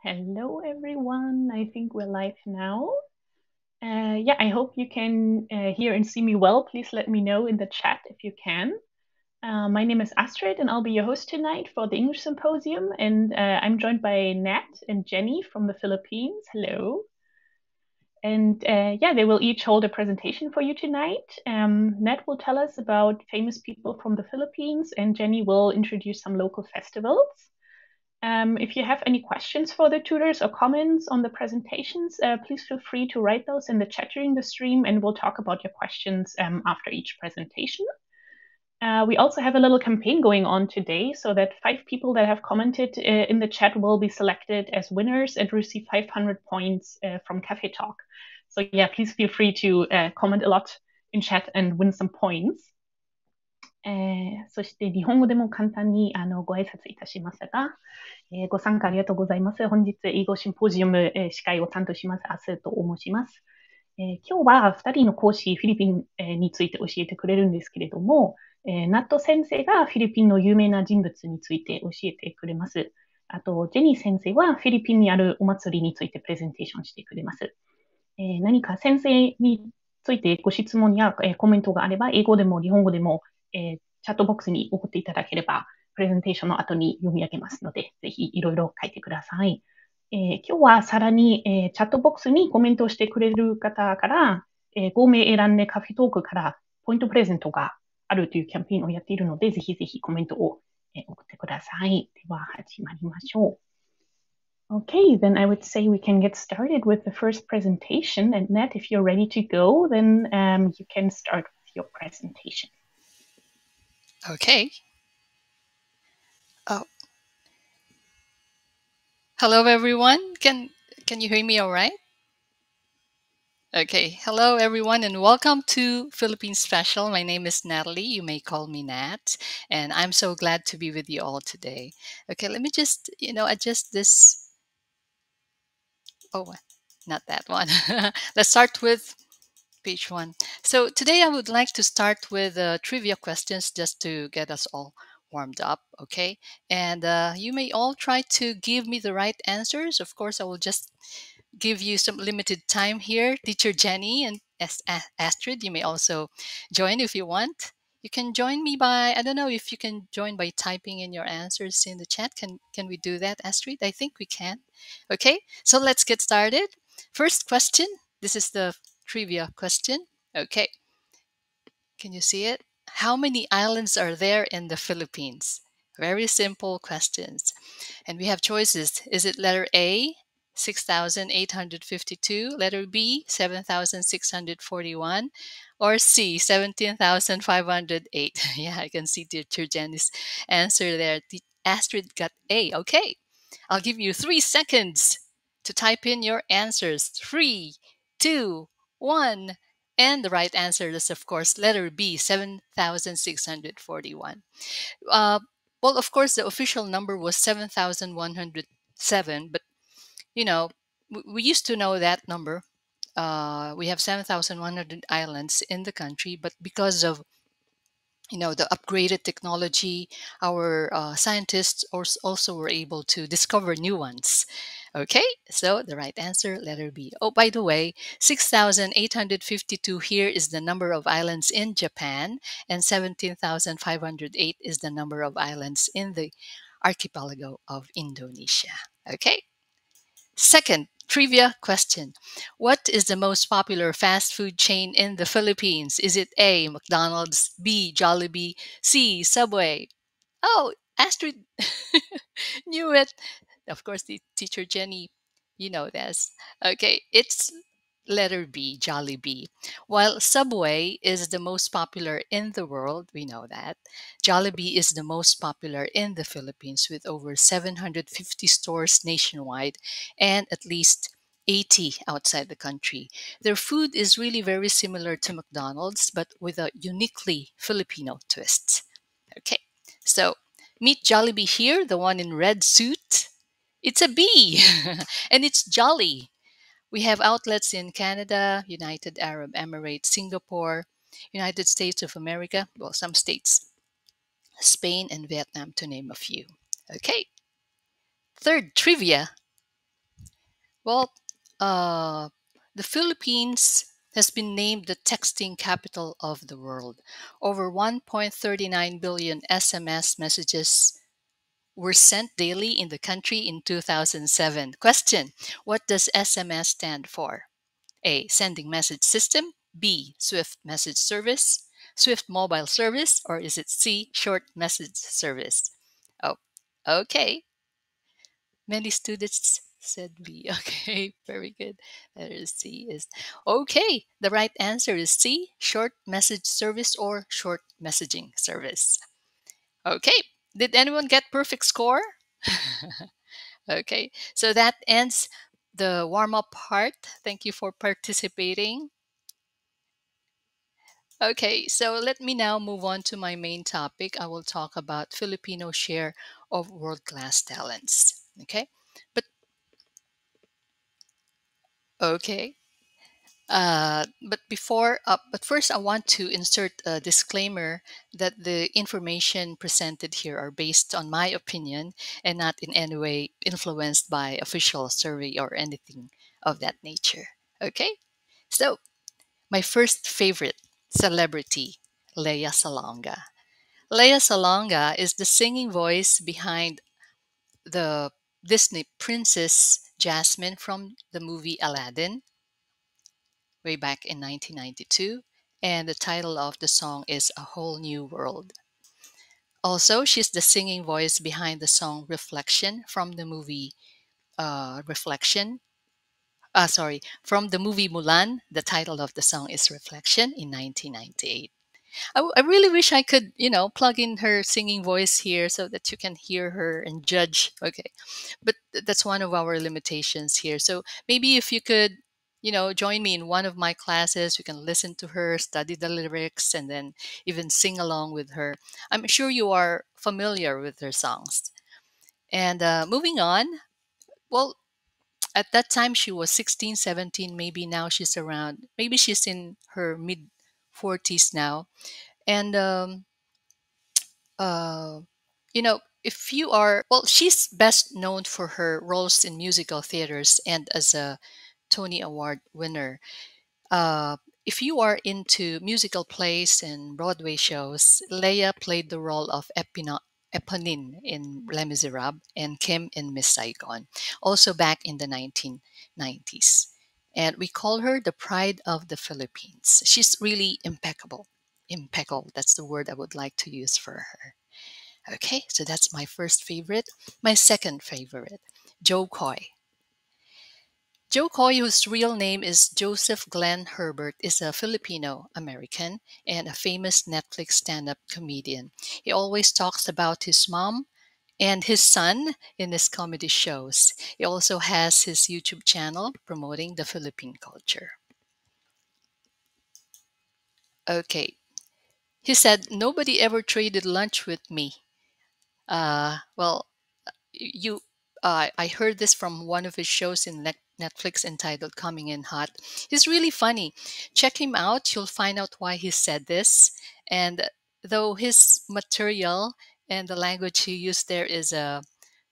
Hello, everyone. I think we're live now. I hope you can hear and see me well. Please let me know in the chat if you can. My name is Astrid, and I'll be your host tonight for the English Symposium. And I'm joined by Nat and Jenny from the Philippines. Hello. And they will each hold a presentation for you tonight. Nat will tell us about famous people from the Philippines, and Jenny will introduce some local festivals. If you have any questions for the tutors or comments on the presentations, please feel free to write those in the chat during the stream, and we'll talk about your questions after each presentation. We also have a little campaign going on today, so that 5 people that have commented in the chat will be selected as winners and receive 500 points from Cafetalk. So please feel free to comment a lot in chat and win some points. そして日本語でも簡単にご挨拶いたしますが、ご参加ありがとうございます。本日、英語シンポジウム、司会を担当します、アスと申します。今日は2人の講師、フィリピン、について教えてくれるんですけれども、ナット先生がフィリピンの有名な人物について教えてくれます。あと、ジェニー先生はフィリピンにあるお祭りについてプレゼンテーションしてくれます。何か先生についてご質問や、コメントがあれば、英語でも日本語でも、チャットボックスに送っていただければ、プレゼンテーションの後に読み上げますので、ぜひいろいろ書いてください。今日はさらに、チャットボックスにコメントをしてくれる方から、5名選んでカフェトークからポイントプレゼントがあるというキャンペーンをやっているので、ぜひぜひコメントを、送ってください。では始まりましょう。Okay, then I would say we can get started with the first presentation. And Nat, if you're ready to go, then you can start with your presentation. Okay. Oh. Hello, everyone. Can you hear me all right? Okay. Hello, everyone, and welcome to Philippine Special. My name is Natalie. You may call me Nat, and I'm so glad to be with you all today. Okay, let me just, adjust this. Oh, not that one. Let's start with page 1. So today I would like to start with trivia questions just to get us all warmed up, okay? And you may all try to give me the right answers. Of course, I will just give you some limited time here. Teacher Jenny and Astrid, you may also join if you want. You can join me by, I don't know if you can join by typing in your answers in the chat. Can we do that, Astrid? I think we can. Okay, so let's get started. First question. This is the trivia question. Okay. Can you see it? How many islands are there in the Philippines? Very simple questions. And we have choices. Is it letter A, 6,852, letter B, 7,641, or C, 17,508? Yeah, I can see Teacher Jenny's answer there. The Astrid got A. Okay, I'll give you 3 seconds to type in your answers. 3, 2, 1. And the right answer is, of course, letter B, 7,641. Well, of course, the official number was 7,107, but we used to know that number. We have 7,100 islands in the country, but because of the upgraded technology, our scientists also were able to discover new ones. Okay, so the right answer, letter B. Oh, by the way, 6,852 here is the number of islands in Japan, and 17,508 is the number of islands in the archipelago of Indonesia. Okay, second trivia question. What is the most popular fast food chain in the Philippines? Is it A, McDonald's, B, Jollibee, C, Subway? Oh, Astrid knew it. Of course, the teacher Jenny, you know this. Okay, it's letter B, Jollibee. While Subway is the most popular in the world, we know that, Jollibee is the most popular in the Philippines with over 750 stores nationwide and at least 80 outside the country. Their food is really very similar to McDonald's, but with a uniquely Filipino twist. Okay, so meet Jollibee here, the one in red suit. It's a B, and it's Jolly. We have outlets in Canada, United Arab Emirates, Singapore, United States of America, well, some states, Spain and Vietnam, to name a few. Okay. Third, trivia. Well, the Philippines has been named the texting capital of the world. Over 1.39 billion SMS messages were sent daily in the country in 2007. Question: what does SMS stand for? A. Sending message system. B. Swift message service. Swift mobile service. Or is it C. Short message service? Oh, okay. Many students said B. Okay, very good. Letter C is okay. The right answer is C. Short message service or short messaging service. Okay. Did anyone get perfect score? Okay, so that ends the warm up part. Thank you for participating. Okay, so let me now move on to my main topic. I will talk about Filipino share of world class talents. Okay, but okay. But first, I want to insert a disclaimer that the information presented here are based on my opinion and not in any way influenced by official survey or anything of that nature. Okay, so my first favorite celebrity, Lea Salonga. Lea Salonga is the singing voice behind the Disney princess Jasmine from the movie Aladdin way back in 1992, and the title of the song is A Whole New World. Also, she's the singing voice behind the song Reflection from the movie Reflection. From the movie Mulan. The title of the song is Reflection in 1998. I really wish I could, plug in her singing voice here so that you can hear her and judge. Okay. But that's one of our limitations here. So maybe if you could, join me in one of my classes, you can listen to her, study the lyrics, and then even sing along with her. I'm sure you are familiar with her songs. And moving on, well, at that time she was 16, 17, maybe now she's around, maybe she's in her mid 40s now. And uh, if you are, well, she's best known for her roles in musical theaters and as a Tony Award winner. Uh, if you are into musical plays and Broadway shows, Leia played the role of Eponine in Les Miserables and Kim in Miss Saigon, also back in the 1990s. And we call her the pride of the Philippines. She's really impeccable. Impeccable, that's the word I would like to use for her. Okay, so that's my first favorite. My second favorite, Joe Coy. Joe Coy, whose real name is Joseph Glenn Herbert, is a Filipino American and a famous Netflix stand up comedian. He always talks about his mom and his son in his comedy shows. He also has his YouTube channel promoting the Philippine culture. Okay, he said, nobody ever traded lunch with me. Well, you I heard this from one of his shows in Netflix entitled Coming in Hot. He's really funny. Check him out. You'll find out why he said this. And though his material and the language he used there is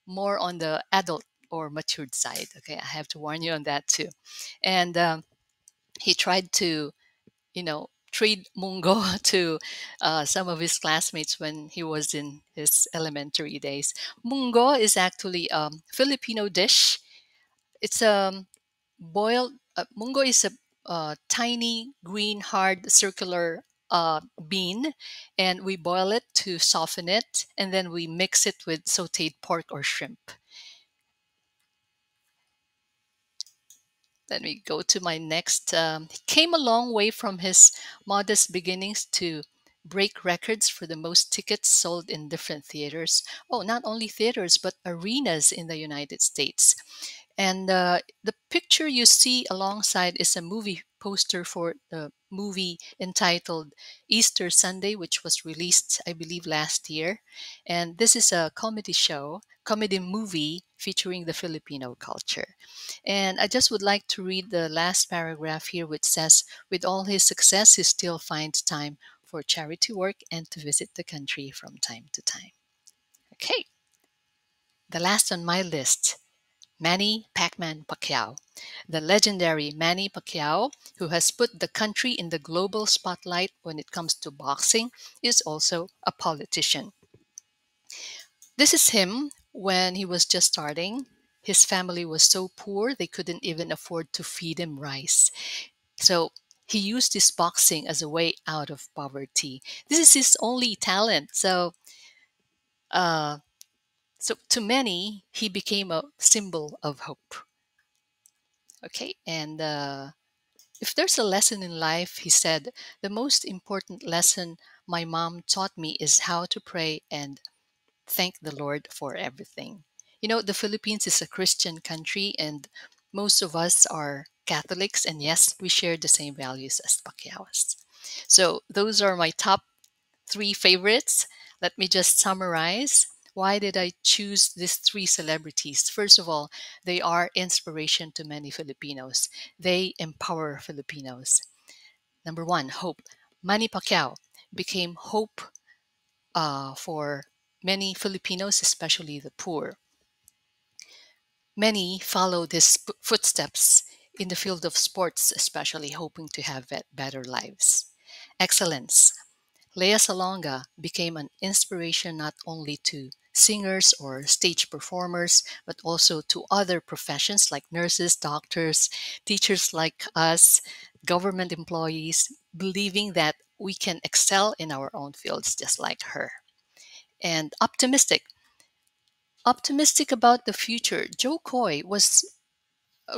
more on the adult or matured side. Okay, I have to warn you on that too. And he tried to trade mungo to some of his classmates when he was in his elementary days. Mungo is actually a Filipino dish. It's boiled. Mungo is a tiny green, hard, circular bean, and we boil it to soften it, and then we mix it with sautéed pork or shrimp. Let me go to my next. He came a long way from his modest beginnings to break records for the most tickets sold in different theaters. Oh, not only theaters, but arenas in the United States. And the picture you see alongside is a movie poster for the movie entitled Easter Sunday, which was released, I believe, last year. And this is a comedy movie featuring the Filipino culture. And I just would like to read the last paragraph here, which says, with all his success, he still finds time for charity work and to visit the country from time to time. Okay, the last on my list, Manny Pacman Pacquiao. The legendary Manny Pacquiao, who has put the country in the global spotlight when it comes to boxing, is also a politician. This is him when he was just starting. His family was so poor they couldn't even afford to feed him rice. So he used his boxing as a way out of poverty. This is his only talent. So to many, he became a symbol of hope. Okay, and if there's a lesson in life, he said, the most important lesson my mom taught me is how to pray and thank the Lord for everything. You know, the Philippines is a Christian country, and most of us are Catholics, and yes, we share the same values as Pacquiao's. So those are my top 3 favorites. Let me just summarize. Why did I choose these 3 celebrities? First of all, they are inspiration to many Filipinos. They empower Filipinos. Number 1, hope. Manny Pacquiao became hope for many Filipinos, especially the poor. Many followed his footsteps in the field of sports, especially hoping to have better lives. Excellence. Lea Salonga became an inspiration not only to singers or stage performers, but also to other professions like nurses, doctors, teachers like us, government employees, believing that we can excel in our own fields just like her. And optimistic about the future. Joe Coy was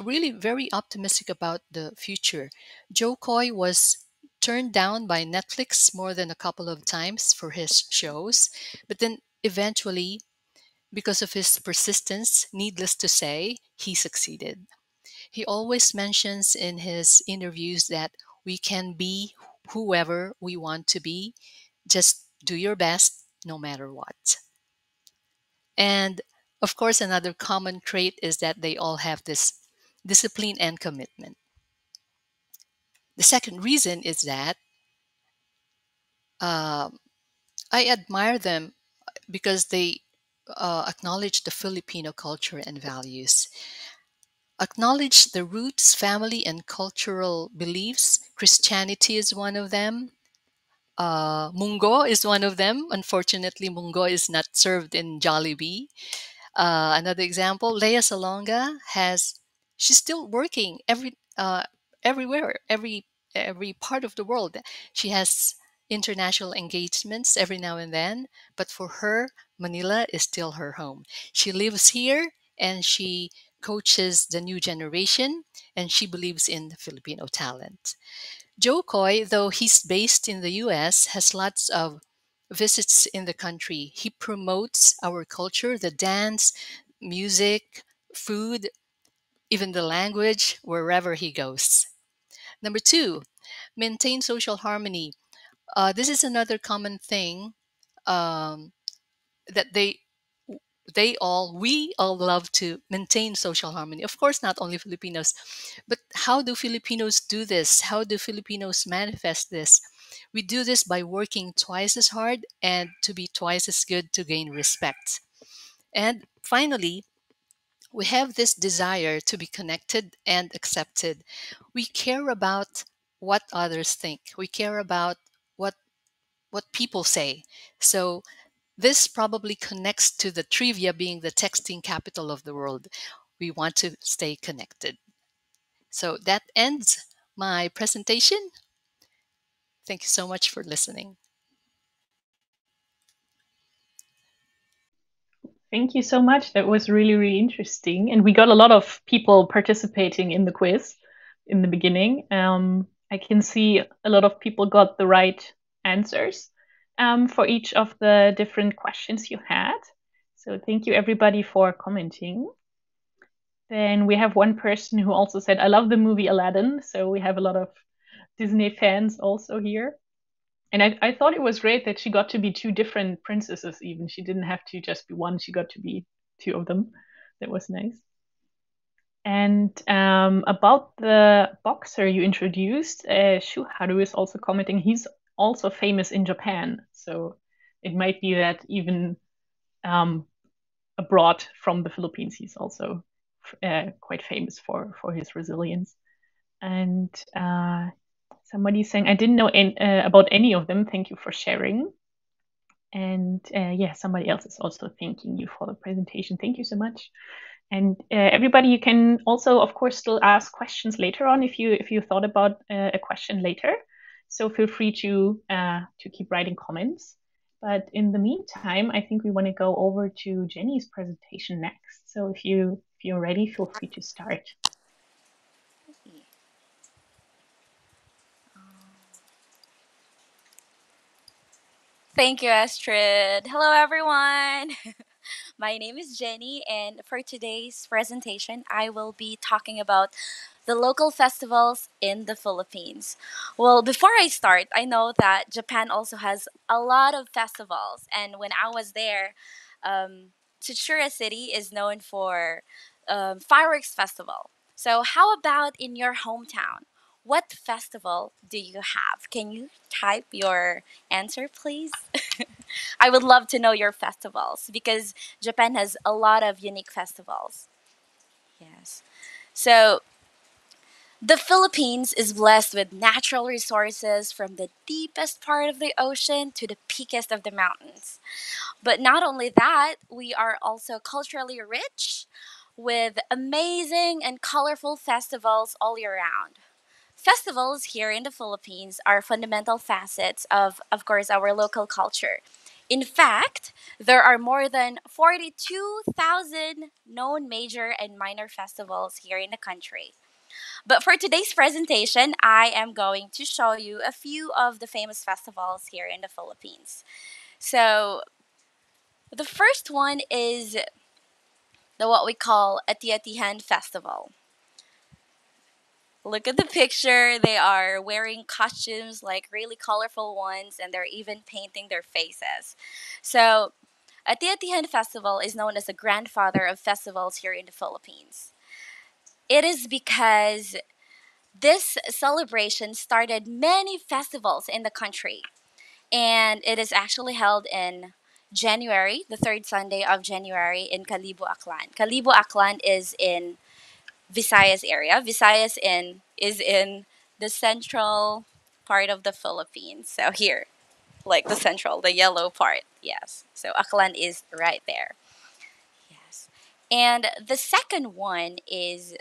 really very optimistic about the future. Joe Coy was turned down by Netflix more than a couple of times for his shows, but then eventually, because of his persistence, needless to say, he succeeded. He always mentions in his interviews that we can be whoever we want to be. Just do your best no matter what. And of course, another common trait is that they all have this discipline and commitment. The second reason is that I admire them because they acknowledge the Filipino culture and values, acknowledge the roots, family, and cultural beliefs. Christianity is one of them. Mungo is one of them. Unfortunately, Mungo is not served in Jollibee. Another example, Lea Salonga she's still working everywhere, every part of the world. She has international engagements every now and then, but for her, Manila is still her home. She lives here and she coaches the new generation, and she believes in Filipino talent. Joe Coy, though he's based in the US, has lots of visits in the country. He promotes our culture, the dance, music, food, even the language, wherever he goes. Number 2, maintain social harmony. This is another common thing that we all love to maintain social harmony. Of course, not only Filipinos, but how do Filipinos do this? How do Filipinos manifest this? We do this by working twice as hard and to be twice as good to gain respect. And finally, we have this desire to be connected and accepted. We care about what others think. We care about what people say. So this probably connects to the trivia being the texting capital of the world. We want to stay connected. So that ends my presentation. Thank you so much for listening. Thank you so much. That was really, really interesting. And we got a lot of people participating in the quiz in the beginning. I can see a lot of people got the right answers for each of the different questions you had. So thank you everybody for commenting. Then we have one person who also said, I love the movie Aladdin. So we have a lot of Disney fans also here. And I thought it was great that she got to be 2 different princesses even. She didn't have to just be one. She got to be 2 of them. That was nice. And about the boxer you introduced, Shuharu is also commenting. He's also famous in Japan. So it might be that even abroad from the Philippines, he's also quite famous for his resilience. And somebody's saying, I didn't know about any of them. Thank you for sharing. And yeah, somebody else is also thanking you for the presentation. Thank you so much. And everybody, you can also, of course, still ask questions later on if you thought about a question later. So feel free to keep writing comments. But in the meantime, I think we want to go over to Jenny's presentation next. So if you're ready, feel free to start. Thank you, Astrid. Hello, everyone. My name is Jenny, and for today's presentation, I will be talking about the local festivals in the Philippines. Well, before I start, I know that Japan also has a lot of festivals, and when I was there, Tsuchura City is known for fireworks festival. So, how about in your hometown? What festival do you have? Can you type your answer, please? I would love to know your festivals because Japan has a lot of unique festivals. Yes. So, the Philippines is blessed with natural resources from the deepest part of the ocean to the peakest of the mountains. But not only that, we are also culturally rich with amazing and colorful festivals all year round. Festivals here in the Philippines are fundamental facets of course, our local culture. In fact, there are more than 42,000 known major and minor festivals here in the country. But for today's presentation, I am going to show you a few of the famous festivals here in the Philippines. So, the first one is the what we call Ati-Atihan Festival. Look at the picture. They are wearing costumes, like really colorful ones, and they're even painting their faces. So, Ati-Atihan Festival is known as the grandfather of festivals here in the Philippines. It is because this celebration started many festivals in the country, and it is actually held in January, the third Sunday of January in Kalibo, Aklan. Kalibo, Aklan is in Visayas area. Is in the central part of the Philippines. So here, like the yellow part. Yes. So Aklan is right there. Yes. And the second one is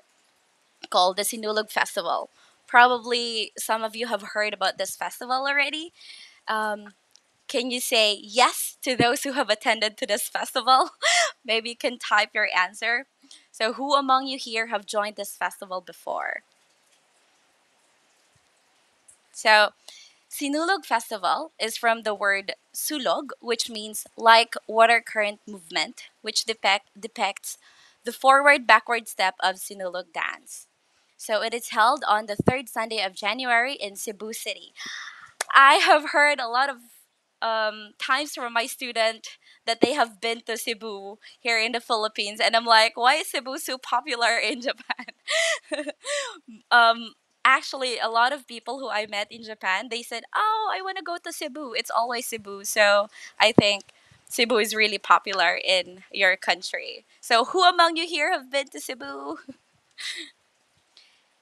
called the Sinulog Festival. Probably some of you have heard about this festival already. Um, can you say yes to those who have attended to this festival? Maybe you can type your answer. So, who among you here have joined this festival before? So, Sinulog Festival is from the word sulog, which means like water current movement, which depicts the forward backward step of Sinulog dance. So, it is held on the third Sunday of January in Cebu City. I have heard a lot of times from my student that they have been to Cebu here in the Philippines, and I'm like, why is Cebu so popular in Japan? um, Actually, a lot of people who I met in Japan, they said, "Oh, I want to go to Cebu. It's always Cebu." So I think Cebu is really popular in your country. So who among you here have been to Cebu?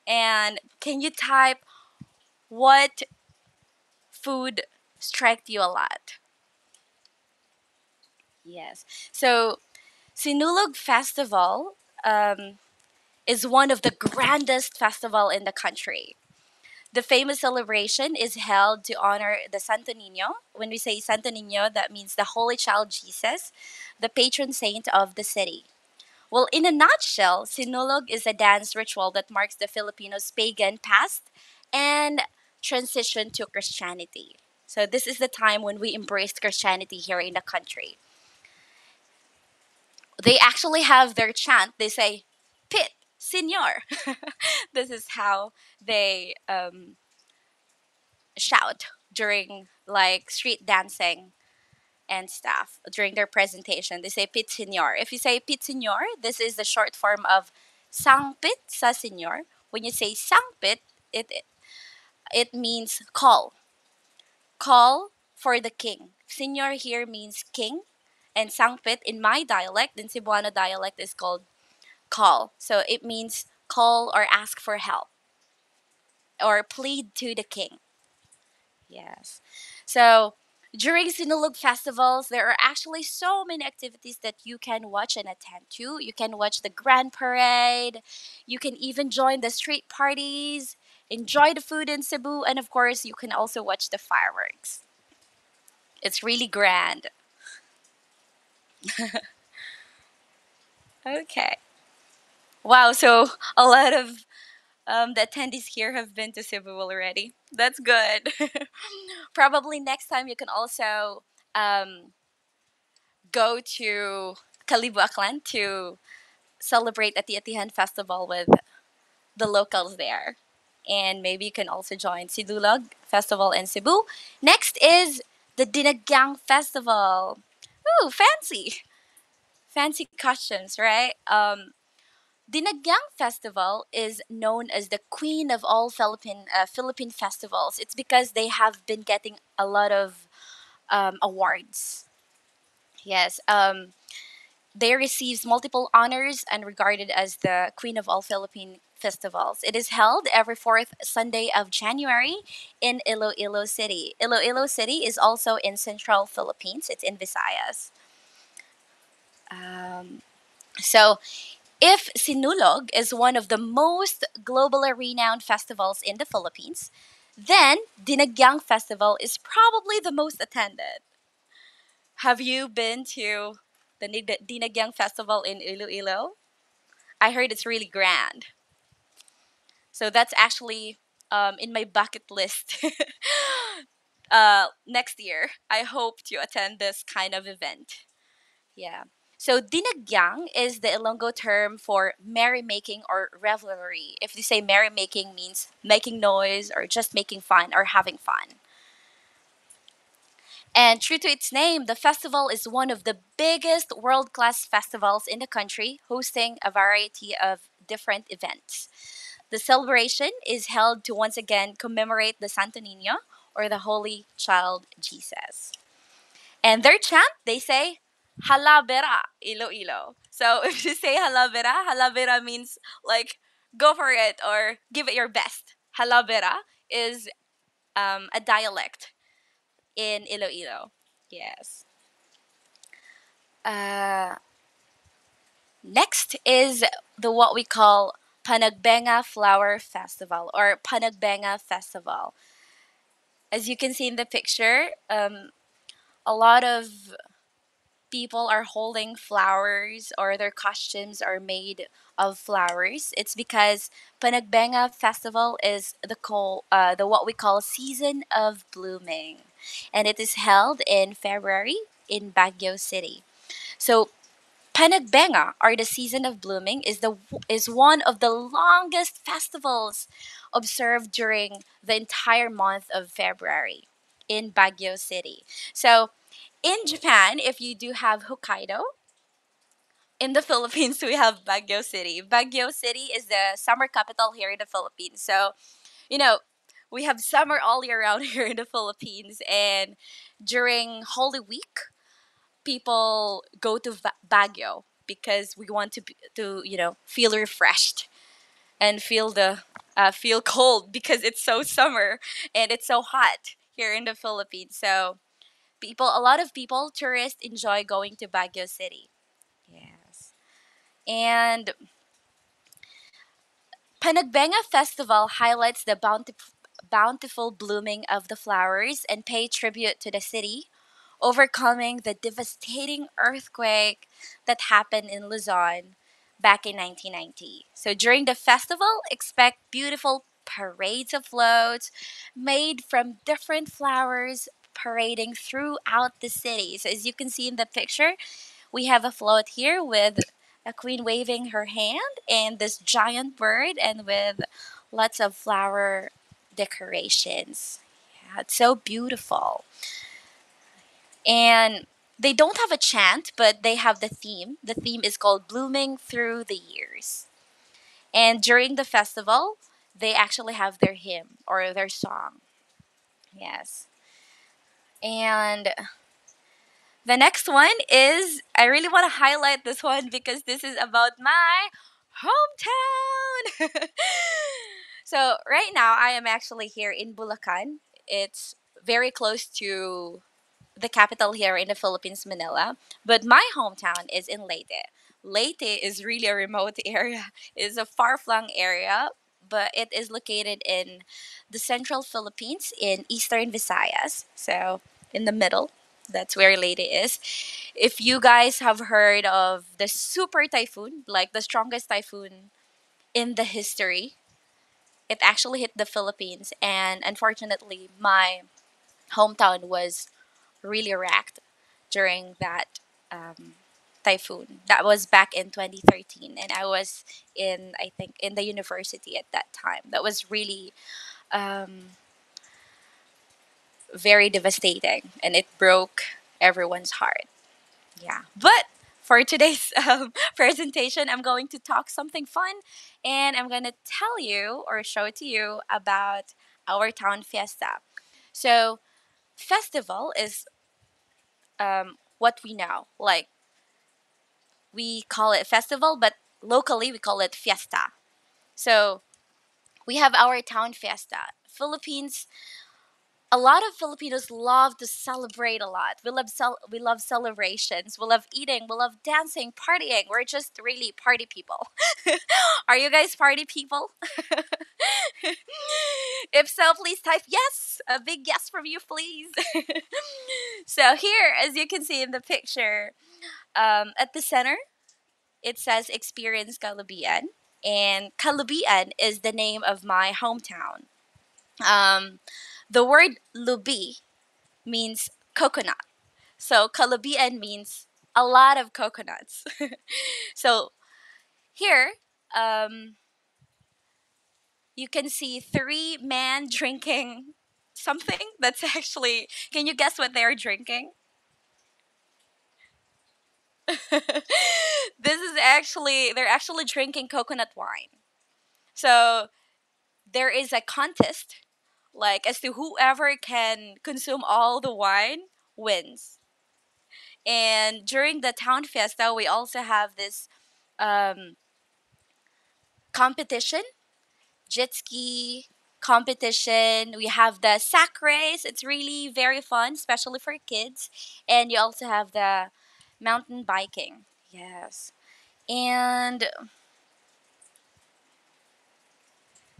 And can you type what food struck you a lot? Yes. So Sinulog Festival is one of the grandest festival in the country. The famous celebration is held to honor the Santo Niño. When we say Santo Niño, that means the Holy Child Jesus, the patron saint of the city. Well, in a nutshell, Sinulog is a dance ritual that marks the Filipinos' pagan past and transition to Christianity. So this is the time when we embraced Christianity here in the country. They actually have their chant. They say, "Pit, Senor." This is how they shout during like street dancing and stuff during their presentation. They say "Pit, Senor." If you say "Pit, Senor," this is the short form of "Sangpit sa Senor." When you say "Sangpit," it means call. Call for the king. Senor here means king, and Sangpit in my dialect, in Cebuano dialect, is called call. So it means call or ask for help or plead to the king. Yes. So during Sinulog festivals, there are actually so many activities that you can watch and attend to. You can watch the grand parade. You can even join the street parties, enjoy the food in Cebu, and of course, you can also watch the fireworks. It's really grand. Okay. Wow, so a lot of the attendees here have been to Cebu already. That's good. Probably next time you can also go to Kalibu Aklan to celebrate at the Atihan Festival with the locals there. And maybe you can also join Sidulog Festival in Cebu. Next is the Dinagyang Festival. Ooh, fancy! Fancy costumes, right? Dinagyang Festival is known as the queen of all Philippine festivals. It's because they have been getting a lot of awards. Yes, they receives multiple honors and regarded as the queen of all Philippine festivals. It is held every fourth Sunday of January in Iloilo City. Iloilo City is also in central Philippines. It's in Visayas. So if Sinulog is one of the most globally renowned festivals in the Philippines, then Dinagyang Festival is probably the most attended. Have you been to the Dinagyang Festival in Iloilo? I heard it's really grand. So that's actually in my bucket list. Next year, I hope to attend this kind of event. Yeah. So dinagyang is the Ilonggo term for merrymaking or revelry. If they say merrymaking means making noise or just making fun or having fun. And true to its name, the festival is one of the biggest world-class festivals in the country, hosting a variety of different events. The celebration is held to once again commemorate the Santo Niño or the Holy Child Jesus. And their chant, they say, Halabera, Iloilo. So if you say halabera, halabera means like go for it or give it your best. Halabera is a dialect in Iloilo. Yes. Next is the what we call Panagbenga Flower Festival or Panagbenga Festival. As you can see in the picture, a lot of people are holding flowers or their costumes are made of flowers. It's because Panagbenga Festival is the what we call season of blooming, and it is held in February in Baguio City. So Panagbenga, or the season of blooming, is one of the longest festivals observed during the entire month of February in Baguio City. So in Japan, if you do have Hokkaido, in the Philippines we have Baguio City. Baguio City is the summer capital here in the Philippines. So, you know, we have summer all year round here in the Philippines, and during Holy Week, people go to Baguio because we want to feel refreshed and feel cold because it's so summer and it's so hot here in the Philippines. So a lot of people, tourists, enjoy going to Baguio City. Yes. And Panagbenga Festival highlights the bountiful blooming of the flowers and pay tribute to the city, overcoming the devastating earthquake that happened in Luzon back in 1990. So during the festival, expect beautiful parades of floats made from different flowers parading throughout the city. So as you can see in the picture, we have a float here with a queen waving her hand and this giant bird and with lots of flower decorations. Yeah, it's so beautiful. And they don't have a chant, but they have the theme. The theme is called Blooming Through the Years. And during the festival, they actually have their hymn or their song. Yes. And the next one is, I really want to highlight this one because this is about my hometown. So right now I am actually here in Bulacan. It's very close to the capital here in the Philippines, Manila. But my hometown is in Leyte. Leyte is really a remote area. It's a far-flung area, but it is located in the central Philippines in eastern Visayas. So in the middle, that's where Leyte is. If you guys have heard of the super typhoon, like the strongest typhoon in the history, it actually hit the Philippines, and unfortunately, my hometown was really wrecked during that um, typhoon. That was back in 2013, and I was in, I think, in the university at that time. That was really very devastating, and it broke everyone's heart. Yeah, but for today's presentation, I'm going to talk something fun, and I'm going to tell you or show to you about our town fiesta. So, festival is what we know. Like, we call it festival, but locally we call it fiesta. So, we have our town fiesta. Philippines, a lot of Filipinos love to celebrate a lot. We love celebrations. We love eating. We love dancing, partying. We're just really party people. Are you guys party people? If so, please type yes. A big yes from you, please. So here, as you can see in the picture, at the center, it says Experience Kalubian. And Kalubian is the name of my hometown. The word lubi means coconut. So Kalubian means a lot of coconuts. So here, you can see three men drinking something that's actually, can you guess what they're drinking? They're actually drinking coconut wine. So there is a contest, like as to whoever can consume all the wine wins. And during the town fiesta, we also have this um, competition, jet ski competition. We have the sack race. It's really very fun, especially for kids. And you also have the mountain biking. Yes. And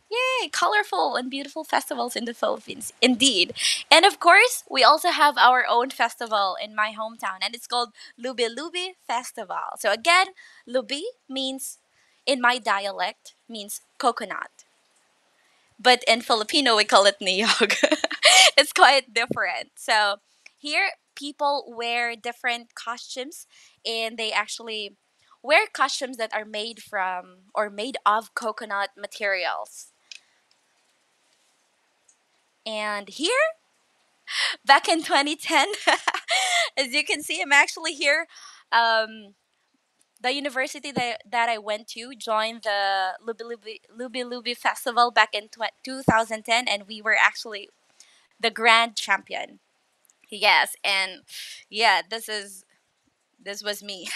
yay, colorful and beautiful festivals in the Philippines. Indeed. And of course, we also have our own festival in my hometown, and it's called Lubi Lubi Festival. So again, Lubi means, in my dialect, means coconut. But in Filipino, we call it niyog. It's quite different. So here, people wear different costumes, and they actually wear costumes that are made from or made of coconut materials. And here, back in 2010, as you can see, I'm actually here. Um, the university that I went to joined the Lubi Lubi Festival back in 2010, and we were actually the grand champion. Yes, and yeah, this was me.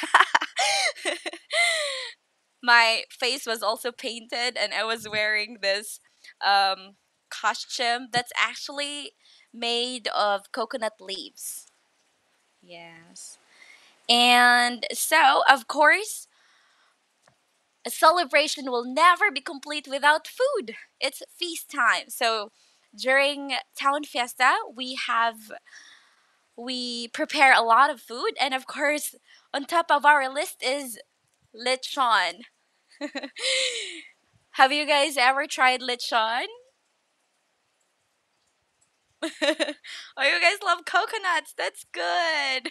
My face was also painted, and I was wearing this um, costume that's actually made of coconut leaves. Yes. And so, of course, a celebration will never be complete without food. It's feast time. So, during town fiesta, we prepare a lot of food, and of course, on top of our list is lechon. Have you guys ever tried lechon? Oh, you guys love coconuts. That's good.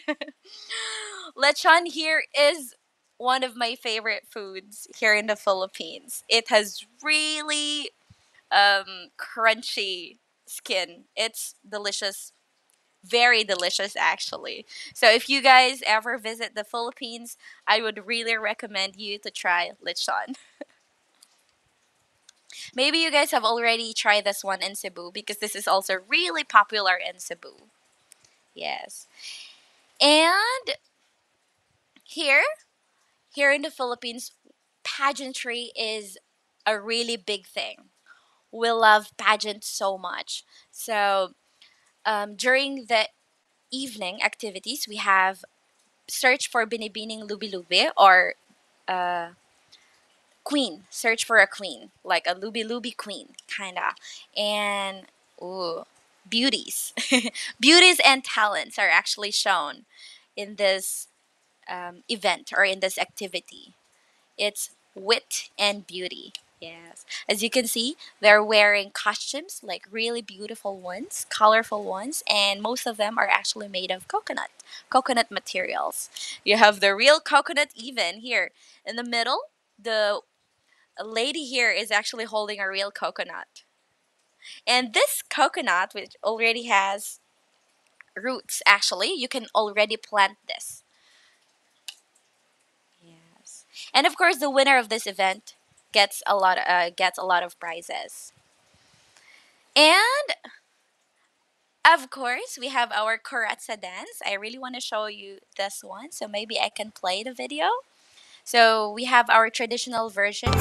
Lechon here is one of my favorite foods here in the Philippines. It has really crunchy skin. It's delicious. Very delicious, actually. So, if you guys ever visit the Philippines, I would really recommend you to try lechon. Maybe you guys have already tried this one in Cebu because this is also really popular in Cebu. Yes. And here, here in the Philippines, pageantry is a really big thing. We love pageants so much. So during the evening activities, we have search for binibining lubi-lubi, or queen, search for a queen, like a lubi-lubi queen, kinda. And beauties. Beauties and talents are actually shown in this event or in this activity. It's wit and beauty. Yes. As you can see, they're wearing costumes, like really beautiful ones, colorful ones, and most of them are actually made of coconut materials. You have the real coconut even here in the middle. The lady here is actually holding a real coconut. And this coconut, which already has roots, actually, you can already plant this. Yes. And of course, the winner of this event gets a lot of prizes. And of course, we have our Karatsa dance. I really want to show you this one, so maybe I can play the video. So we have our traditional version.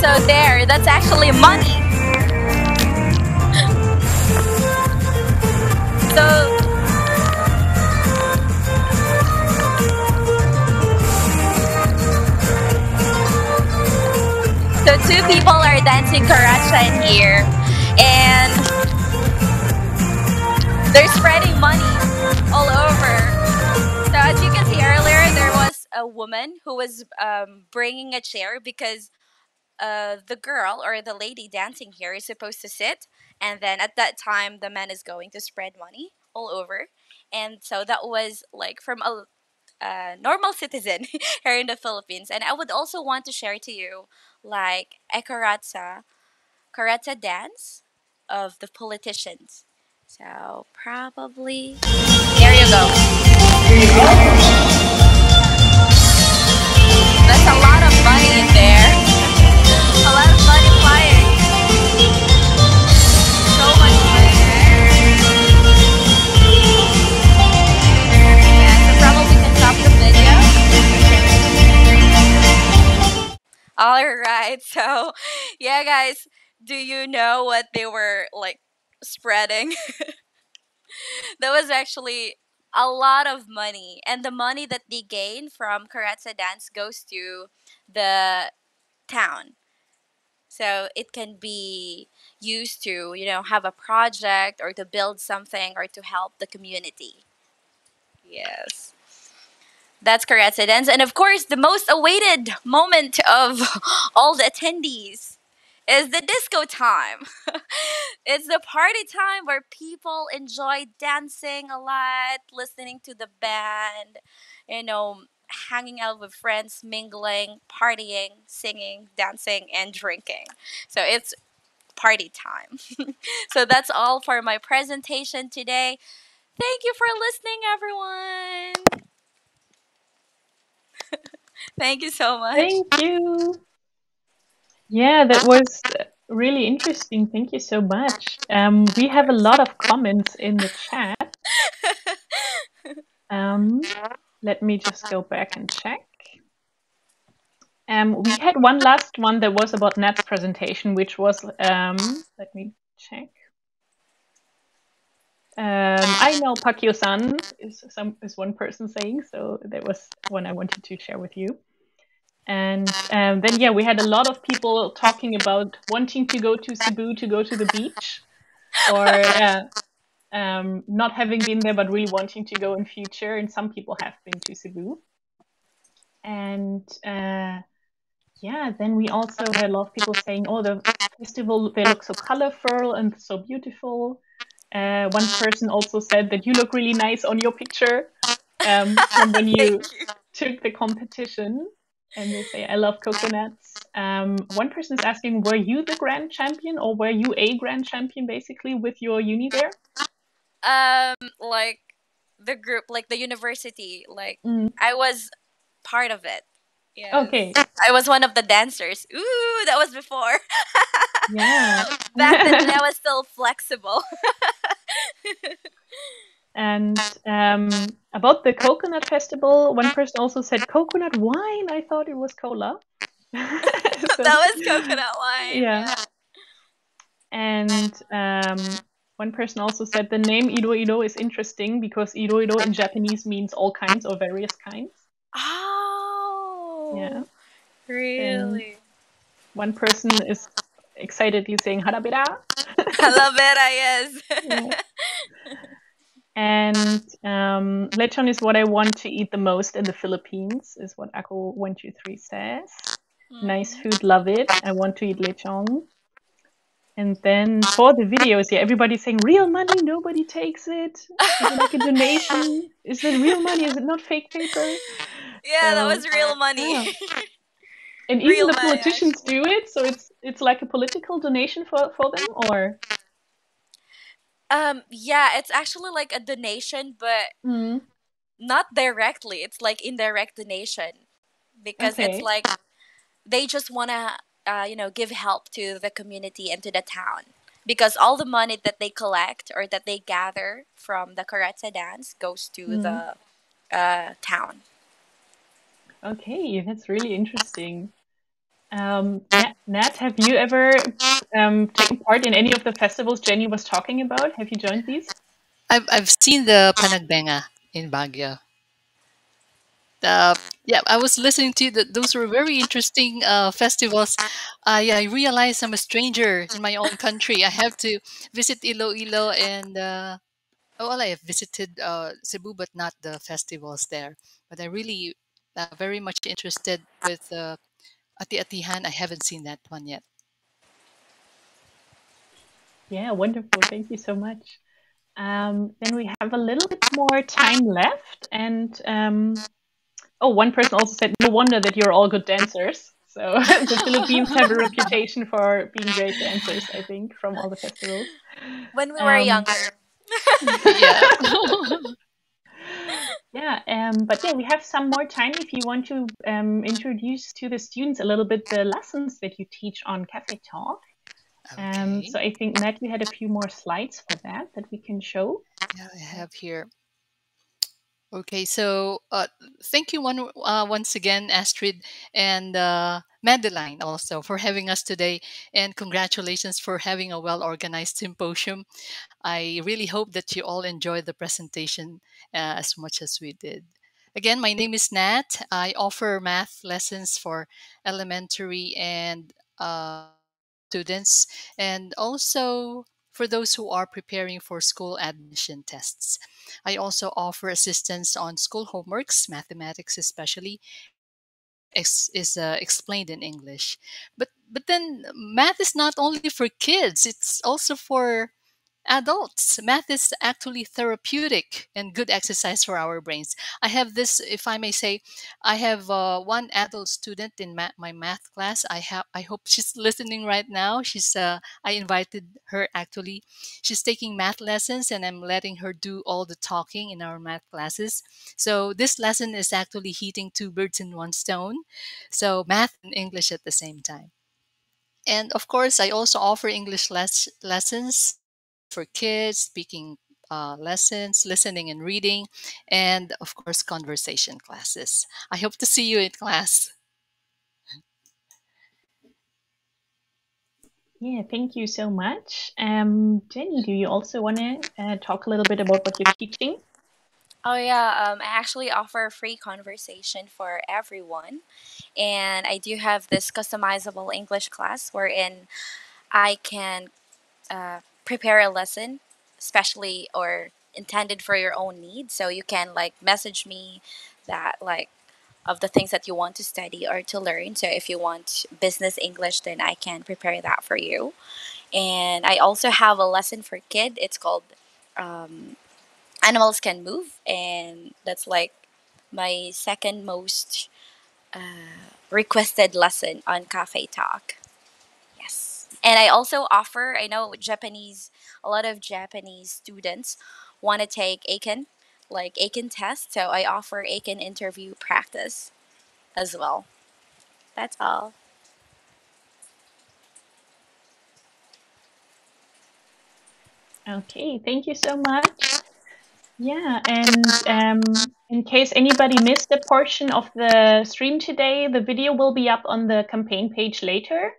So there, that's actually money. So two people are dancing Karatsa in here, and they're spreading money all over. So as you can see earlier, there was a woman who was bringing a chair because the girl or the lady dancing here is supposed to sit, and then at that time the man is going to spread money all over. And so that was like from a normal citizen here in the Philippines. And I would also want to share to you like a karatsa dance of the politicians. So probably there you go. That's a lot of money in there. A lot of money flying. So much money there. Yeah, so probably we can stop the video. Alright, so yeah guys, do you know what they were like spreading? That was actually a lot of money. And the money that they gain from Karatsa dance goes to the town. So it can be used to, have a project or to build something or to help the community. Yes. That's Karatsa dance. And of course, the most awaited moment of all the attendees is the disco time. It's the party time where people enjoy dancing a lot, listening to the band, hanging out with friends, mingling, partying, singing, dancing, and drinking. So it's party time. So that's all for my presentation today. Thank you for listening, everyone. Thank you so much. Thank you. Yeah, that was really interesting. Thank you so much. We have a lot of comments in the chat. Let me just go back and check. We had one last one that was about Nat's presentation, which was, let me check. I know Pakio-san is one person saying, so that was one I wanted to share with you. And then, yeah, we had a lot of people talking about wanting to go to Cebu to go to the beach, or not having been there but really wanting to go in future. And some people have been to Cebu. And yeah, then we also had a lot of people saying, oh, the festival, they look so colorful and so beautiful. One person also said that you look really nice on your picture from when you took the competition. And they say, I love coconuts. One person is asking, were you the grand champion, or were you a grand champion basically with your uni there? Like the group, like the university, like I was part of it. Yes. Okay. I was one of the dancers. Ooh, that was before. Yeah. Back then when I was still flexible. And about the coconut festival, one person also said coconut wine. I thought it was cola. So, that was coconut wine. Yeah. And one person also said the name Ido is interesting because Ido in Japanese means all kinds or various kinds. Oh. Yeah. Really? And one person is excitedly saying harabera. Harabera, yes. Yeah. And lechon is what I want to eat the most in the Philippines, is what Ako123 says. Nice food, love it. I want to eat lechon. And then for the videos, yeah, everybody's saying real money, nobody takes it. Is it like a donation? Is it real money? Is it not fake paper? Yeah, that was real money. Yeah. And even Real the money, politicians do it, so it's like a political donation for them, or yeah, it's actually like a donation, but not directly. It's like indirect donation, because it's okay. like they just wanna give help to the community and to the town, because all the money that they collect or that they gather from the karate dance goes to the town. Okay, that's really interesting. Nat, have you ever taken part in any of the festivals Jenny was talking about? Have you joined these? I've seen the Panagbenga in Baguio. Yeah, I was listening to that. Those were very interesting festivals. I realized I'm a stranger in my own country. I have to visit Iloilo, and well, I have visited Cebu, but not the festivals there. But I really very much interested with Ati-Atihan. I haven't seen that one yet. Yeah, wonderful. Thank you so much. Then we have a little bit more time left. And one person also said, no wonder that you're all good dancers. So the Philippines have a reputation for being great dancers, I think, from all the festivals. When we were younger. Yeah. Yeah, but yeah, we have some more time if you want to introduce to the students a little bit the lessons that you teach on Cafetalk. Okay. So I think, Nat, you had a few more slides for that we can show. Yeah, I have here. Okay, so thank you once again, Astrid and Madeline, also for having us today, and congratulations for having a well-organized symposium. I really hope that you all enjoyed the presentation as much as we did. Again, my name is Nat. I offer math lessons for elementary and students, and also for those who are preparing for school admission tests. I also offer assistance on school homeworks, mathematics especially, is explained in English. But then math is not only for kids; it's also for adults. Math is actually therapeutic and good exercise for our brains. I have this, if I may say, I have one adult student in my math class. I hope she's listening right now. I invited her actually. She's taking math lessons, and I'm letting her do all the talking in our math classes. So this lesson is actually hitting two birds in one stone. So math and English at the same time. And of course, I also offer English lessons for kids, speaking lessons, listening and reading, and of course, conversation classes. I hope to see you in class. Yeah, thank you so much. Jenny, do you also want to talk a little bit about what you're teaching? Oh yeah, I actually offer free conversation for everyone, and I do have this customizable English class wherein I can prepare a lesson, especially or intended for your own needs. So you can like message me that like of the things that you want to study or to learn. So if you want business English, then I can prepare that for you. And I also have a lesson for kid. It's called um, Animals Can Move, and that's like my second most requested lesson on Cafetalk. Yes. And I also offer, I know a lot of Japanese students want to take Aiken, like Aiken test. So I offer Aiken interview practice as well. That's all. Okay, thank you so much. Yeah, and in case anybody missed a portion of the stream today, the video will be up on the campaign page later.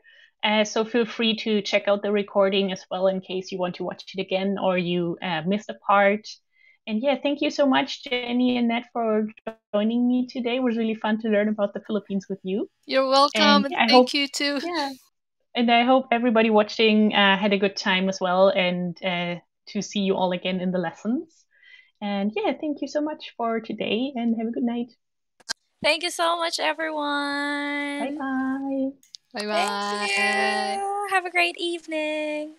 So feel free to check out the recording as well in case you want to watch it again or you missed a part. And yeah, thank you so much, Jenny and Nat, for joining me today. It was really fun to learn about the Philippines with you. You're welcome, And and yeah, thank you too. and I hope everybody watching had a good time as well, and to see you all again in the lessons. And yeah, thank you so much for today and have a good night. Thank you so much, everyone. Bye bye. Bye Thank bye. you. Have a great evening.